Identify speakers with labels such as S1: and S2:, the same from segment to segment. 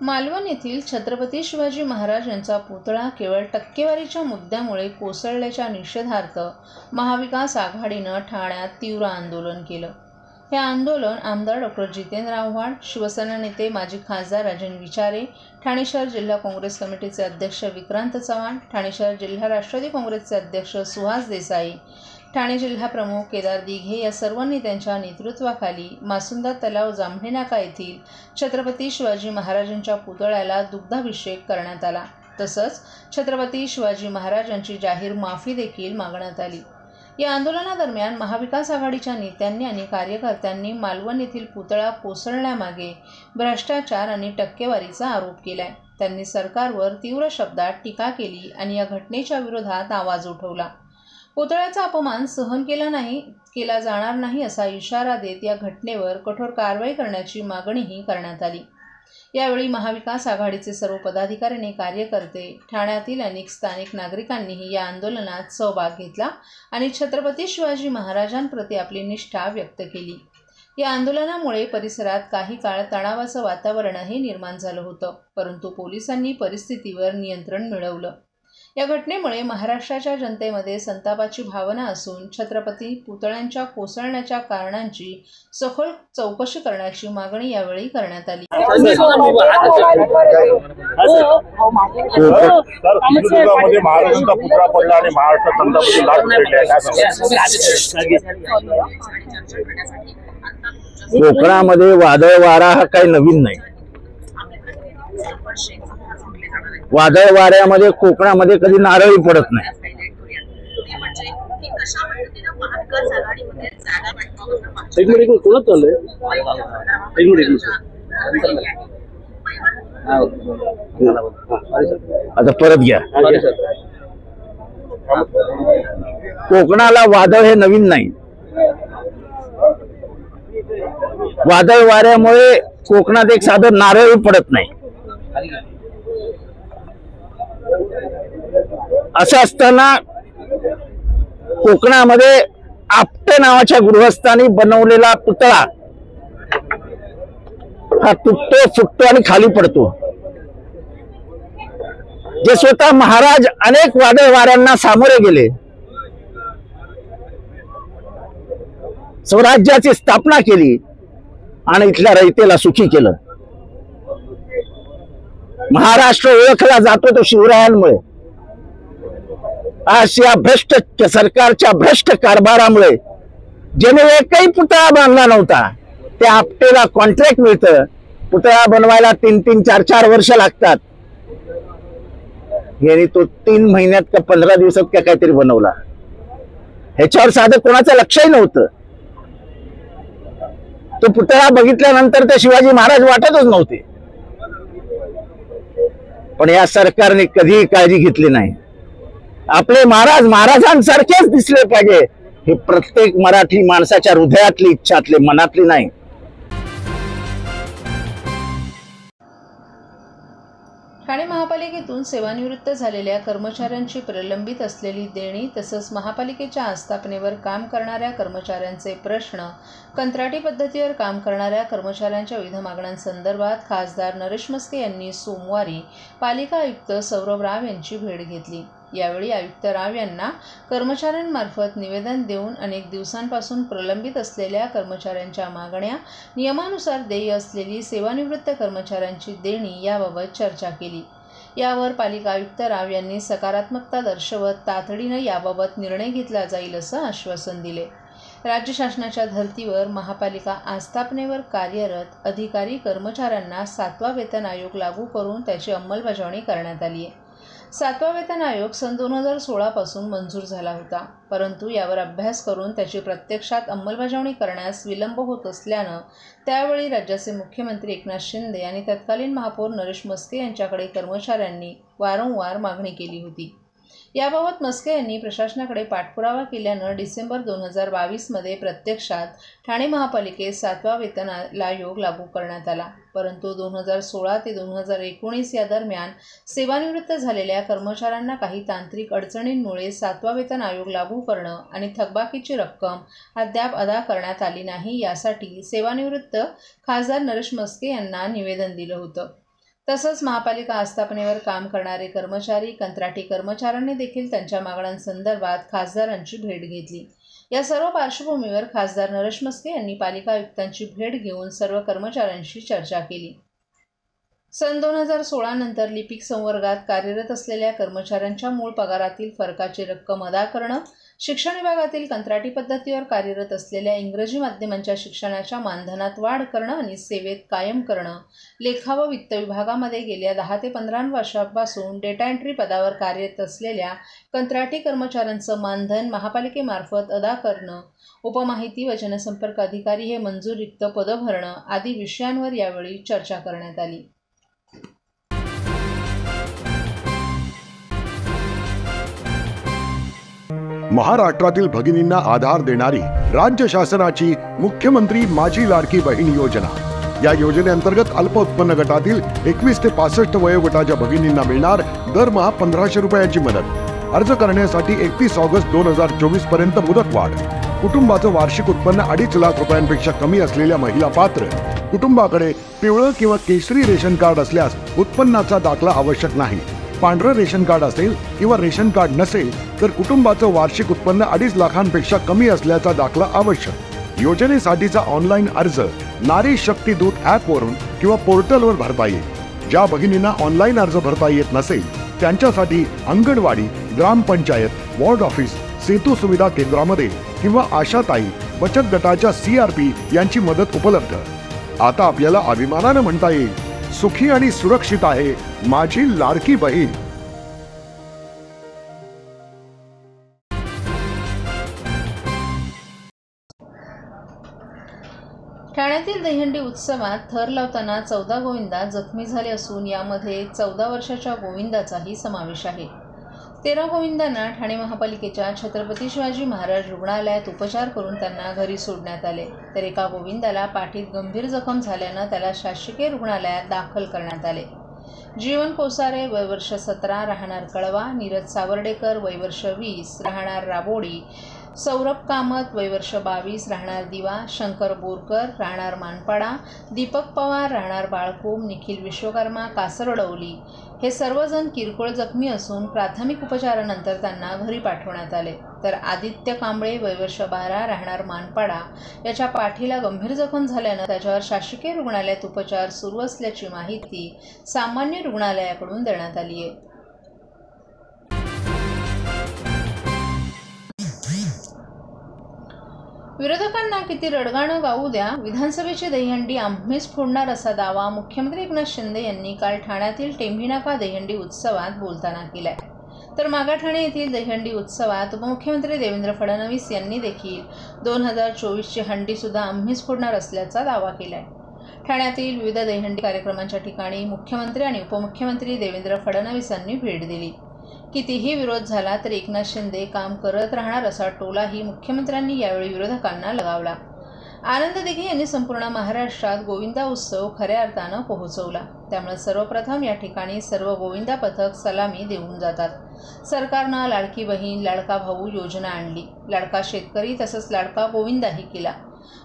S1: मालवण येथील छत्रपती शिवाजी महाराज यांचा पुतळा केवळ टक्केवारीच्या मुद्द्यामुळे कोसळल्याच्या निषेधार्थ महाविकास आघाडीनं ठाण्यात तीव्र आंदोलन केलं। हे आंदोलन आमदार डॉ. जितेंद्र आव्हाड, शिवसेना नेते माजी खासदार राजन विचारे, ठाणे शहर जिल्हा काँग्रेस कमिटीचे अध्यक्ष विक्रांत चव्हाण, ठाणे शहर जिल्हा राष्ट्रवादी काँग्रेसचे अध्यक्ष सुहास देसाई, ठाणे जिल्हा प्रमुख केदार दिघे या सर्वांनी त्यांच्या नेतृत्वाखाली मासुंदा तलाव जांभळे नाका येथील छत्रपती शिवाजी महाराजांच्या पुतळ्याला दुग्धाभिषेक करण्यात आला। तसंच छत्रपती शिवाजी महाराजांची जाहीर माफी देखील मागण्यात आली। या आंदोलनादरम्यान महाविकास आघाडीच्या नेत्यांनी आणि कार्यकर्त्यांनी मालवण येथील पुतळा कोसळण्यामागे भ्रष्टाचार आणि टक्केवारीचा आरोप केलाय। त्यांनी सरकारवर तीव्र शब्दात टीका केली आणि या घटनेच्या विरोधात आवाज उठवला। पुतळ्याचा अपमान सहन केला जाणार नाही असा इशारा देत या घटनेवर कठोर कारवाई करण्याची मागणीही करण्यात आली। यावेळी महाविकास आघाडीचे सर्व पदाधिकारी आणि कार्यकर्ते, ठाण्यातील अनेक स्थानिक नागरिकांनीही या आंदोलनात सहभाग घेतला आणि छत्रपती शिवाजी महाराजांप्रती आपली निष्ठा व्यक्त केली। या आंदोलनामुळे परिसरात काही काळ तणावाचं वातावरणही निर्माण झालं होतं, परंतु पोलिसांनी परिस्थितीवर नियंत्रण मिळवलं। या घटनेमुळे महाराष्ट्राच्या जनतेमध्ये संतापाची भावना असून छत्रपती पुतळ्यांच्या कोसळण्याच्या कारणांची सखोल चौकशी करण्याची मागणी यावेळी करण्यात आली।
S2: महाराष्ट्राचा पुतळा पडला आणि महाराष्ट्रात कोकणामध्ये वादळ वारा हा काही नवीन नाही। वादळ वाऱ्यामध्ये कोकणामध्ये कधी नारळी पडत नाही। आता परत घ्या। कोकणाला वादळ हे नवीन नाही। वादळ वाऱ्यामुळे कोकणात एक साधं नारळी पडत नाही। असं असताना कोकणामध्ये आपटे नावाच्या गृहस्थांनी बनवलेला पुतळा हा तुटतो, फुटतो आणि खाली पडतो। जे स्वतः महाराज अनेक वादळ वाऱ्यांना सामोरे गेले, स्वराज्याची स्थापना केली आणि इथल्या रयतेला सुखी केलं। महाराष्ट्र ओळखला जातो तो शिवरायांमुळे। आज या भ्रष्ट सरकारच्या भ्रष्ट कारभारामुळे ज्याने एकही पुतळा बांधला नव्हता त्या आपटेला कॉन्ट्रॅक्ट मिळतं। पुतळा बनवायला 3-3, 4-4 वर्ष लागतात। यांनी तो 3 महिन्यात का 15 दिवसात का काहीतरी बनवला। ह्याच्यावर साधं कोणाचं लक्षही नव्हतं। तो पुतळा बघितल्यानंतर ते शिवाजी महाराज वाटतच नव्हते, पण या सरकारने कधीही काळजी घेतली नाही। आपले महाराज महाराजांसारखेच दिसले पाहिजे हे प्रत्येक मराठी माणसाच्या हृदयातली इच्छातली, मनातली नाही।
S1: ठाणे महापालिकेतून सेवानिवृत्त झालेल्या कर्मचाऱ्यांची प्रलंबित असलेली देणी तसंच महापालिकेच्या आस्थापनेवर काम करणाऱ्या कर्मचाऱ्यांचे प्रश्न, कंत्राटी पद्धतीवर काम करणाऱ्या कर्मचाऱ्यांच्या विविध मागण्यांसंदर्भात खासदार नरेश मस्के यांनी सोमवारी पालिका आयुक्त सौरभ राव यांची भेट घेतली। यावेळी आयुक्त राव यांना कर्मचाऱ्यांमार्फत निवेदन देऊन अनेक दिवसांपासून प्रलंबित असलेल्या कर्मचाऱ्यांच्या मागण्या, नियमानुसार देय असलेली सेवानिवृत्त कर्मचाऱ्यांची देणी याबाबत चर्चा केली। यावर पालिका आयुक्त राव यांनी सकारात्मकता दर्शवत तातडीने याबाबत निर्णय घेतला जाईल असं आश्वासन दिले। राज्य शासनाच्या धर्तीवर महापालिका आस्थापनेवर कार्यरत अधिकारी कर्मचाऱ्यांना 7वा वेतन आयोग लागू करून त्याची अंमलबजावणी करण्यात आली आहे। 7वा वेतन आयोग सन 2016 पासून मंजूर झाला होता, परंतु यावर अभ्यास करून त्याची प्रत्यक्षात अंमलबजावणी करण्यास विलंब होत असल्यानं त्यावेळी राज्याचे मुख्यमंत्री एकनाथ शिंदे आणि तत्कालीन महापौर नरेश मस्के यांच्याकडे कर्मचाऱ्यांनी वारंवार मागणी केली होती। याबाबत मस्के यांनी प्रशासनाकडे पाठपुरावा केल्यानं डिसेंबर 2022 मध्ये प्रत्यक्षात ठाणे महापालिकेत 7वा वेतन आयोग लागू करण्यात आला, परंतु 2016 ते 2019 या दरम्यान सेवानिवृत्त झालेल्या कर्मचाऱ्यांना काही तांत्रिक अडचणींमुळे 7वा वेतन आयोग लागू करणं आणि थकबाकीची रक्कम अद्याप अदा करण्यात आली नाही। यासाठी सेवानिवृत्त खासदार नरेश मस्के यांना निवेदन दिलं होतं। तसंच महापालिका आस्थापनेवर काम करणारे कर्मचारी, कंत्राटी कर्मचाऱ्यांनी देखील त्यांच्या मागण्यांसंदर्भात खासदारांची भेट घेतली। या सर्व पार्श्वभूमीवर खासदार नरेश म्हस्के यांनी पालिका आयुक्तांची भेट घेऊन सर्व कर्मचाऱ्यांशी चर्चा केली। सन 2016 नंतर लिपिक संवर्गात कार्यरत असलेल्या कर्मचाऱ्यांच्या मूळ पगारातील फरकाची रक्कम अदा करणं, शिक्षण विभागातील कंत्राटी पद्धतीवर कार्यरत असलेल्या इंग्रजी माध्यमांच्या शिक्षणाच्या मानधनात वाढ करणं आणि सेवेत कायम करणं, लेखा व वित्त विभागामध्ये गेल्या 10 ते 15 वर्षांपासून डेटा एंट्री पदावर कार्यरत असलेल्या कंत्राटी कर्मचाऱ्यांचं मानधन महापालिकेमार्फत अदा करणं, उपमाहिती व जनसंपर्क अधिकारी हे मंजूर रिक्त पदं भरणं आदी विषयांवर यावेळी चर्चा करण्यात आली।
S3: महाराष्ट्रातील भगिनींना आधार देणारी राज्य शासनाची मुख्यमंत्री माझी लाडकी बहीण योजना। या योजनेअंतर्गत अल्प उत्पन्न गटातील 21 ते 65 वयोगटाच्या भगिनींना मिळणार दरमहा 1500 रुपयांची मदत। अर्ज करण्यासाठी 31 ऑगस्ट 2024 पर्यंत मुदतवाढ। कुटुंबाचं वार्षिक उत्पन्न 2.5 लाख रुपयांपेक्षा कमी असलेल्या महिला पात्र। कुटुंबाकडे पिवळं किंवा केशरी रेशन कार्ड असल्यास उत्पन्नाचा दाखला आवश्यक नाही। पांढरं रेशन कार्ड असेल किंवा रेशन कार्ड नसेल तर कुटुंबाचं वार्षिक उत्पन्न 2.5 लाखांपेक्षा कमी असल्याचा दाखला आवश्यक। योजनेसाठीचा ऑनलाईन अर्ज नारी शक्ती दूत ॲपवरून किंवा पोर्टलवर भरता येईल। ज्या भगिनींना ऑनलाईन अर्ज भरता येत नसेल त्यांच्यासाठी अंगणवाडी, ग्रामपंचायत, वॉर्ड ऑफिस, सेतू सुविधा केंद्रामध्ये किंवा आशाताई बचत गटाच्या CRP यांची मदत उपलब्ध। आता आपल्याला अभिमानानं म्हणता येईल, सुखी आणि सुरक्षित आहे माझी लाडकी बहीण।
S1: ठाण्यातील दहीहंडी उत्सवात थर लावताना 14 गोविंदा जखमी झाले असून यामध्ये 14 वर्षाच्या गोविंदाचाही समावेश आहे। 13 गोविंदांना ठाणे महापालिकेच्या छत्रपती शिवाजी महाराज रुग्णालयात उपचार करून त्यांना घरी सोडण्यात आले, तर एका गोविंदाला पाठीत गंभीर जखम झाल्यानं त्याला शासकीय रुग्णालयात दाखल करण्यात आले। जीवन कोसारे वय वर्ष 17 राहणार कळवा, नीरज सावर्डेकर वय वर्ष 20 राहणार राबोडी, सौरभ कामत वय वर्ष 22 राहणार दिवा, शंकर बोरकर राहणार मानपाडा, दीपक पवार राहणार बाळकोम, निखिल विश्वकर्मा कासरडवली हे सर्वजण किरकोळ जखमी असून प्राथमिक उपचारानंतर त्यांना घरी पाठवण्यात आले, तर आदित्य कांबळे वय वर्ष 12 राहणार मानपाडा याच्या पाठीला गंभीर जखम झाल्यानं त्याच्यावर शासकीय रुग्णालयात उपचार सुरू असल्याची माहिती सामान्य रुग्णालयाकडून देण्यात आली आहे। विरोधकांना किती रडगाणं गाऊ द्या, विधानसभेची दहीहंडी आम्हीच फोडणार असा दावा मुख्यमंत्री एकनाथ शिंदे यांनी काल ठाण्यातील टेंभीनाका दहीहंडी उत्सवात बोलताना केलाय, तर मागाठाणे येथील दहीहंडी उत्सवात उपमुख्यमंत्री देवेंद्र फडणवीस यांनी देखील 2024ची हंडी सुद्धा आम्हीच फोडणार असल्याचा दावा केलाय। ठाण्यातील विविध दहीहंडी कार्यक्रमांच्या ठिकाणी मुख्यमंत्री आणि उपमुख्यमंत्री देवेंद्र फडणवीसांनी भेट दिली। कितीही विरोध झाला तर एकनाथ शिंदे काम करत राहणार असा टोलाही मुख्यमंत्र्यांनी यावेळी विरोधकांना लगावला। आनंद दिघे यांनी संपूर्ण महाराष्ट्रात गोविंदा उत्सव खऱ्या अर्थानं पोहोचवला, त्यामुळे सर्वप्रथम या ठिकाणी सर्व गोविंदा पथक सलामी देऊन जातात। सरकारनं लाडकी बहीण लाडका भाऊ योजना आणली, लाडका शेतकरी तसंच लाडका गोविंदाही केला।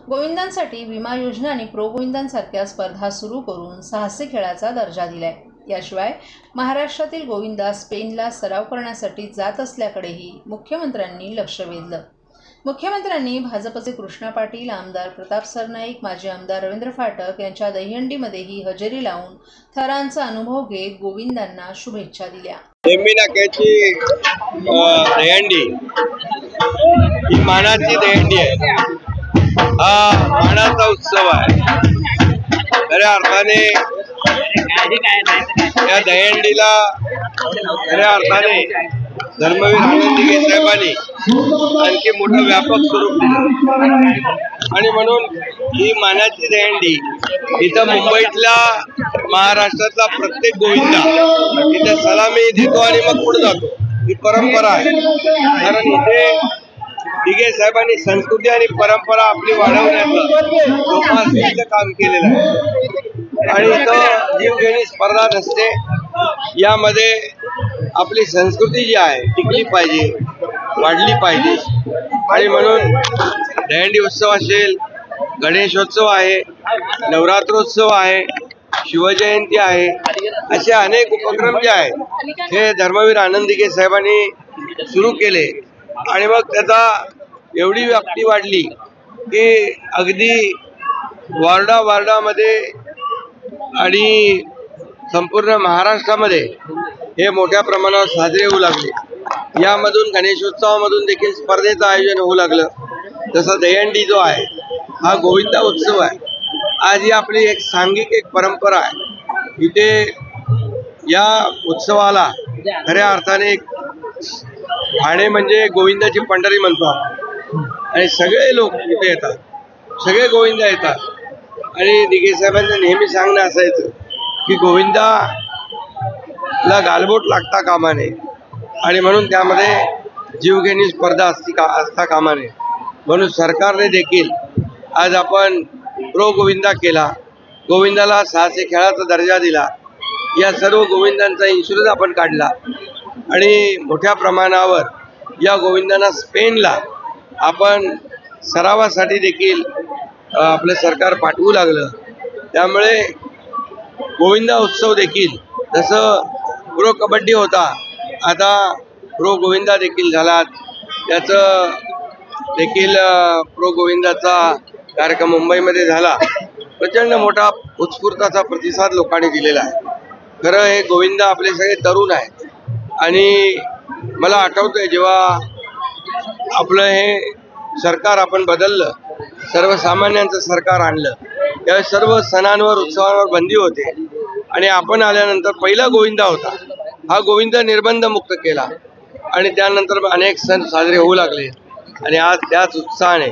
S1: गोविंदांसाठी विमा योजना आणि प्रो गोविंदांसारख्या स्पर्धा सुरू करून साहसी खेळाचा दर्जा दिलाय। याशिवाय महाराष्ट्रातील गोविंदा स्पेनला सराव करण्यासाठी जात असल्याकडेही मुख्यमंत्र्यांनी लक्ष वेधलं। मुख्यमंत्र्यांनी भाजपचे कृष्णा पाटील, आमदार प्रताप सरनाईक, माजी आमदार रवींद्र फाटक यांच्या दहीहंडीमध्येही हजेरी लावून थरांचा अनुभव घेत गोविंदांना शुभेच्छा दिल्या।
S4: टेंभीनाक्याची दहीहंडी ही मानाची दहीहंडी आहे, हा मानाचा उत्सव आहे। खऱ्या अर्थाने या दहीहंडीला खऱ्या अर्थाने धर्मवीर आनंद दिघे साहेबांनी आणखी मोठं व्यापक स्वरूप दिलं आणि म्हणून ही मानाची दहीहंडी इथं मुंबईतल्या महाराष्ट्रातला प्रत्येक गोविंदा इथे सलामी देतो आणि मग पुढे जातो, ही परंपरा आहे। कारण इथे दिघे साहेबांनी संस्कृती आणि परंपरा आपली वाढवण्याचं जोपासण्याचं काम केलेलं आहे आणि इथं जीवघेणी स्पर्धा नसते, यामध्ये आपली संस्कृती जी आहे टिकली पाहिजे, वाढली पाहिजे आणि म्हणून दहीहंडी उत्सव असेल, गणेशोत्सव आहे, नवरात्रोत्सव आहे, शिवजयंती आहे, असे अनेक उपक्रम जे आहेत हे धर्मवीर आनंद दिघे साहेबांनी सुरू केले आणि मग त्याचा एवढी व्याप्ती वाढली की अगदी वार्डामध्ये आणि संपूर्ण महाराष्ट्रामध्ये हे मोठ्या प्रमाणावर साजरे होऊ लागले. यामधून गणेशोत्सवामधून देखील स्पर्धेचं आयोजन होऊ लागलं. जसं दहीहंडी जो आहे हा गोविंदा उत्सव आहे. आज ही आपली एक सांघिक एक परंपरा आहे. इथे या उत्सवाला खऱ्या अर्थाने ठाणे म्हणजे गोविंदाची पंढरी म्हणतो आपण आणि सगळे लोक इथे येतात, सगळे गोविंदा येतात. आणि दिघे साहेबांचं नेहमी सांगणं असायचं की गोविंदाला गालबोट लागता कामा नये आणि म्हणून त्यामध्ये जीवघेणी स्पर्धा असता कामा नये. म्हणून सरकारने देखील आज आपण प्रो गोविंदा केला, गोविंदाला साहसी खेळाचा दर्जा दिला. या सर्व गोविंदांचा इन्शुरन्स आपण काढला आणि मोठ्या प्रमाणावर या गोविंदांना स्पेनला आपण सरावासाठी देखील आपलं सरकार पाठवू लागलं. त्यामुळे गोविंदा उत्सव देखील जसं प्रो कबड्डी होता आता प्रो गोविंदा देखील झाला. त्याचं देखील प्रो गोविंदाचा कार्यक्रम मुंबईमध्ये झाला. प्रचंड मोठा उत्स्फूर्ताचा प्रतिसाद लोकांनी दिलेला आहे. खरं हे गोविंदा आपले सगळे तरुण आहेत आणि मला आठवतंय जेव्हा आपलं हे सरकार आपण बदललं, सर्वसामान्यांचं सरकार आणलं, त्यावेळेस सर्व सणांवर उत्सवांवर बंदी होते आणि आपण आल्यानंतर पहिला गोविंदा होता. हा गोविंदा निर्बंध मुक्त केला आणि त्यानंतर अनेक सण साजरे होऊ लागले आणि आज त्याच उत्साहाने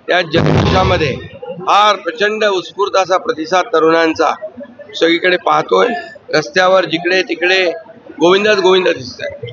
S4: त्याच जल्लोषामध्ये फार प्रचंड उत्स्फूर्त असा प्रतिसाद तरुणांचा सगळीकडे पाहतोय. रस्त्यावर जिकडे तिकडे गोविंदाच गोविंदा दिसत आहे.